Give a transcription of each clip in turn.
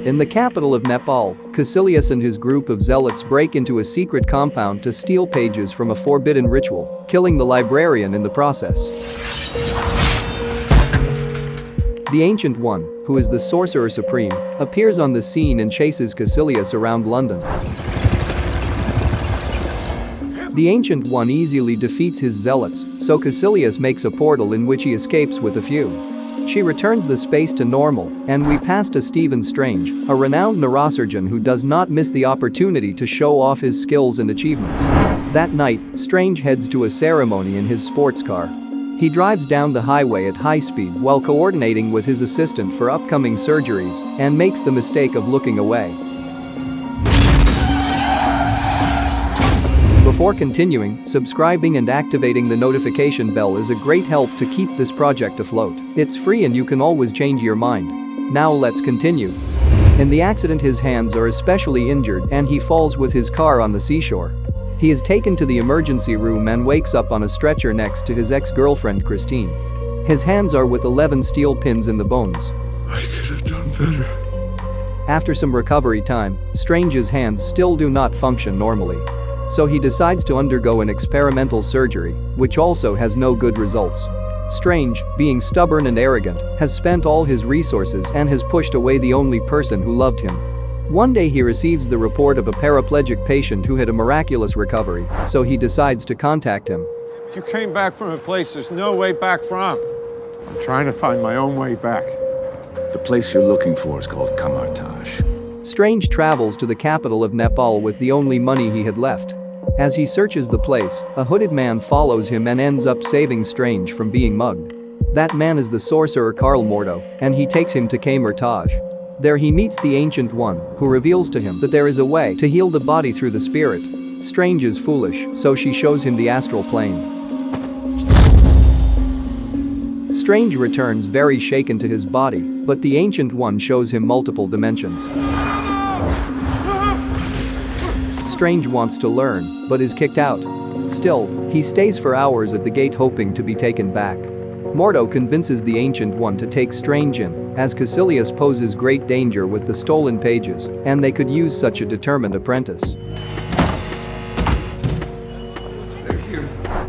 In the capital of Nepal, Caecilius and his group of zealots break into a secret compound to steal pages from a forbidden ritual, killing the librarian in the process. The Ancient One, who is the Sorcerer Supreme, appears on the scene and chases Caecilius around London. The Ancient One easily defeats his zealots, so Caecilius makes a portal in which he escapes with a few. She returns the space to normal, and we pass to Stephen Strange, a renowned neurosurgeon who does not miss the opportunity to show off his skills and achievements. That night, Strange heads to a ceremony in his sports car. He drives down the highway at high speed while coordinating with his assistant for upcoming surgeries and makes the mistake of looking away. Before continuing, subscribing and activating the notification bell is a great help to keep this project afloat. It's free and you can always change your mind. Now let's continue. In the accident, his hands are especially injured and he falls with his car on the seashore. He is taken to the emergency room and wakes up on a stretcher next to his ex-girlfriend Christine. His hands are with 11 steel pins in the bones. I could have done better. After some recovery time, Strange's hands still do not function normally. So he decides to undergo an experimental surgery, which also has no good results. Strange, being stubborn and arrogant, has spent all his resources and has pushed away the only person who loved him. One day he receives the report of a paraplegic patient who had a miraculous recovery, so he decides to contact him. You came back from a place there's no way back from. I'm trying to find my own way back. The place you're looking for is called Kamar-Taj. Strange travels to the capital of Nepal with the only money he had left. As he searches the place, a hooded man follows him and ends up saving Strange from being mugged. That man is the sorcerer Karl Mordo, and he takes him to Kamar-Taj. There he meets the Ancient One, who reveals to him that there is a way to heal the body through the spirit. Strange is foolish, so she shows him the astral plane. Strange returns very shaken to his body, but the Ancient One shows him multiple dimensions. Strange wants to learn, but is kicked out. Still, he stays for hours at the gate hoping to be taken back. Mordo convinces the Ancient One to take Strange in, as Caecilius poses great danger with the stolen pages, and they could use such a determined apprentice.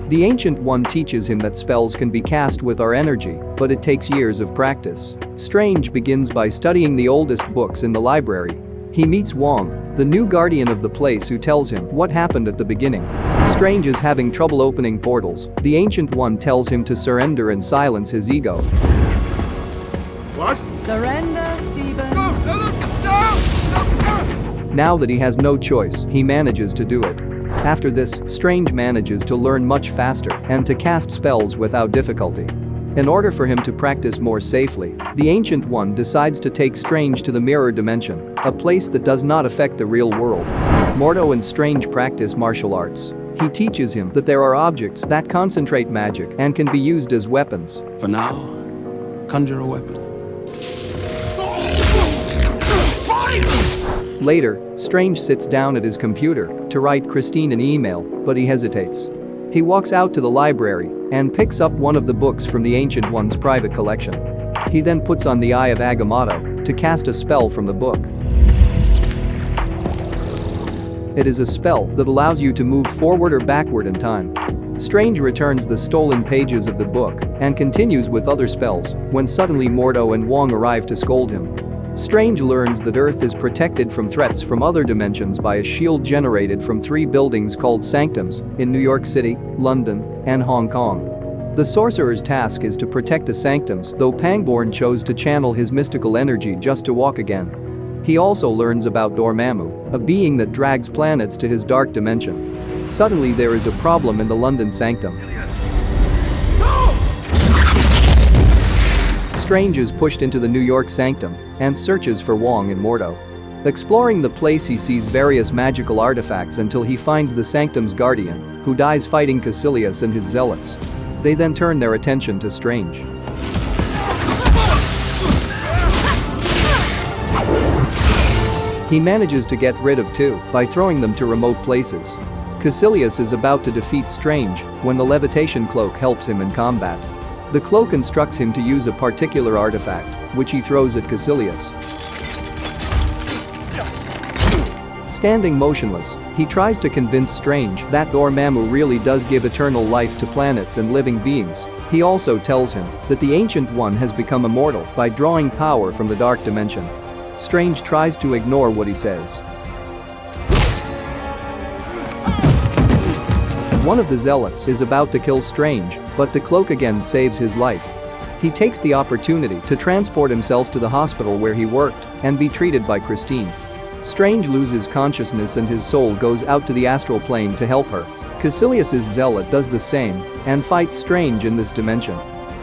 The Ancient One teaches him that spells can be cast with our energy, but it takes years of practice. Strange begins by studying the oldest books in the library. He meets Wong, the new guardian of the place, who tells him what happened at the beginning. Strange is having trouble opening portals. The Ancient One tells him to surrender and silence his ego. What? Surrender, Stephen. No! Now that he has no choice, he manages to do it. After this, Strange manages to learn much faster and to cast spells without difficulty. In order for him to practice more safely, the Ancient One decides to take Strange to the mirror dimension, a place that does not affect the real world. Mordo and Strange practice martial arts. He teaches him that there are objects that concentrate magic and can be used as weapons. For now, conjure a weapon. Later, Strange sits down at his computer to write Christine an email, but he hesitates. He walks out to the library and picks up one of the books from the Ancient One's private collection. He then puts on the Eye of Agamotto to cast a spell from the book. It is a spell that allows you to move forward or backward in time. Strange returns the stolen pages of the book and continues with other spells when suddenly Mordo and Wong arrive to scold him. Strange learns that Earth is protected from threats from other dimensions by a shield generated from 3 buildings called sanctums in New York City, London, and Hong Kong. The sorcerer's task is to protect the sanctums, though Pangborn chose to channel his mystical energy just to walk again. He also learns about Dormammu, a being that drags planets to his dark dimension. Suddenly there is a problem in the London sanctum. Strange is pushed into the New York sanctum and searches for Wong and Mordo. Exploring the place, he sees various magical artifacts until he finds the sanctum's guardian, who dies fighting Caecilius and his zealots. They then turn their attention to Strange. He manages to get rid of 2 by throwing them to remote places. Caecilius is about to defeat Strange when the levitation cloak helps him in combat. The cloak instructs him to use a particular artifact, which he throws at Caecilius. Standing motionless, he tries to convince Strange that Dormammu really does give eternal life to planets and living beings. He also tells him that the Ancient One has become immortal by drawing power from the Dark Dimension. Strange tries to ignore what he says. One of the zealots is about to kill Strange, but the cloak again saves his life. He takes the opportunity to transport himself to the hospital where he worked and be treated by Christine. Strange loses consciousness and his soul goes out to the astral plane to help her. Caecilius's zealot does the same and fights Strange in this dimension.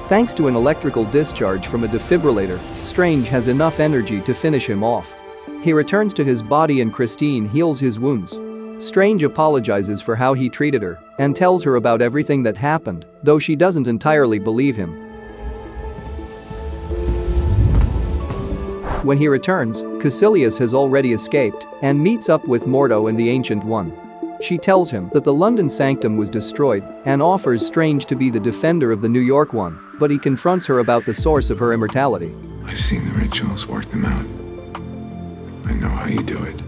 Thanks to an electrical discharge from a defibrillator, Strange has enough energy to finish him off. He returns to his body and Christine heals his wounds. Strange apologizes for how he treated her and tells her about everything that happened, though she doesn't entirely believe him. When he returns, Caecilius has already escaped and meets up with Mordo and the Ancient One. She tells him that the London sanctum was destroyed and offers Strange to be the defender of the New York one, but he confronts her about the source of her immortality. I've seen the rituals, worked them out. I know how you do it.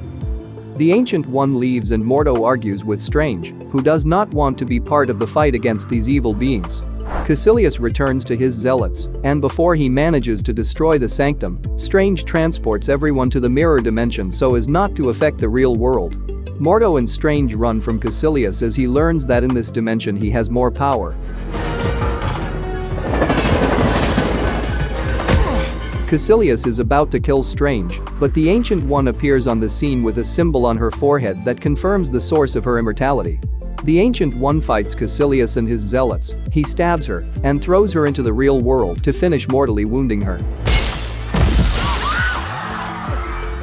The Ancient One leaves and Mordo argues with Strange, who does not want to be part of the fight against these evil beings. Caecilius returns to his zealots, and before he manages to destroy the sanctum, Strange transports everyone to the mirror dimension so as not to affect the real world. Mordo and Strange run from Caecilius as he learns that in this dimension he has more power. Caecilius is about to kill Strange, but the Ancient One appears on the scene with a symbol on her forehead that confirms the source of her immortality. The Ancient One fights Caecilius and his zealots, he stabs her and throws her into the real world to finish mortally wounding her.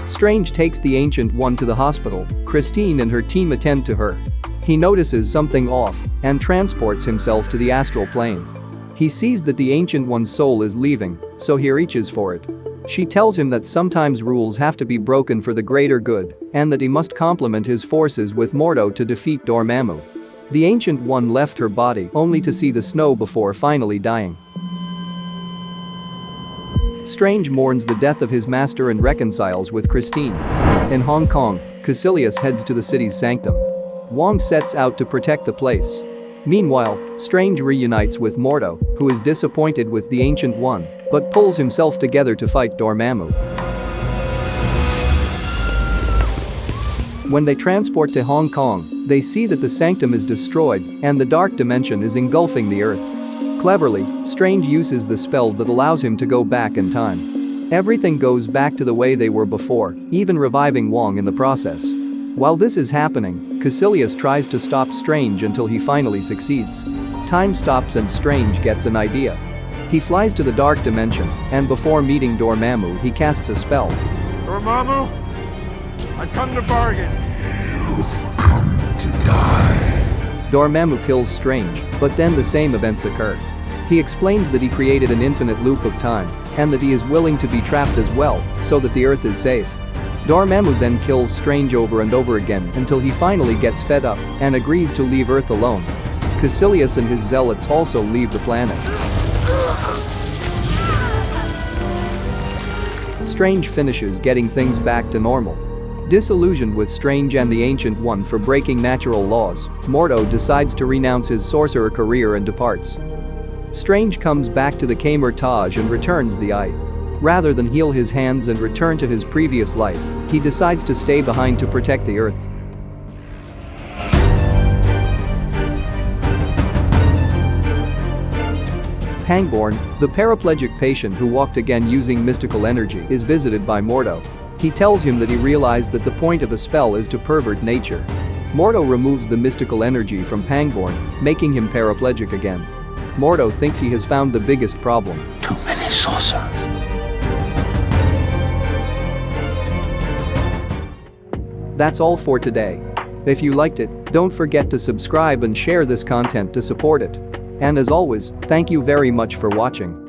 Strange takes the Ancient One to the hospital. Christine and her team attend to her. He notices something off and transports himself to the astral plane. He sees that the Ancient One's soul is leaving, so he reaches for it. She tells him that sometimes rules have to be broken for the greater good and that he must complement his forces with Mordo to defeat Dormammu. The Ancient One left her body only to see the snow before finally dying. Strange mourns the death of his master and reconciles with Christine. In Hong Kong, Caecilius heads to the city's sanctum. Wong sets out to protect the place. Meanwhile, Strange reunites with Mordo, who is disappointed with the Ancient One, but pulls himself together to fight Dormammu. When they transport to Hong Kong, they see that the sanctum is destroyed and the dark dimension is engulfing the earth. Cleverly, Strange uses the spell that allows him to go back in time. Everything goes back to the way they were before, even reviving Wong in the process. While this is happening, Caecilius tries to stop Strange until he finally succeeds. Time stops and Strange gets an idea. He flies to the dark dimension, and before meeting Dormammu, he casts a spell. Dormammu, I come to bargain. You've come to die. Dormammu kills Strange, but then the same events occur. He explains that he created an infinite loop of time, and that he is willing to be trapped as well, so that the Earth is safe. Dormammu then kills Strange over and over again until he finally gets fed up and agrees to leave Earth alone. Caecilius and his zealots also leave the planet. Strange finishes getting things back to normal. Disillusioned with Strange and the Ancient One for breaking natural laws, Mordo decides to renounce his sorcerer career and departs. Strange comes back to the Kamar-Taj and returns the eye. Rather than heal his hands and return to his previous life, he decides to stay behind to protect the Earth. Pangborn, the paraplegic patient who walked again using mystical energy, is visited by Mordo. He tells him that he realized that the point of a spell is to pervert nature. Mordo removes the mystical energy from Pangborn, making him paraplegic again. Mordo thinks he has found the biggest problem. Too many sorcerers. That's all for today. If you liked it, don't forget to subscribe and share this content to support it. And as always, thank you very much for watching.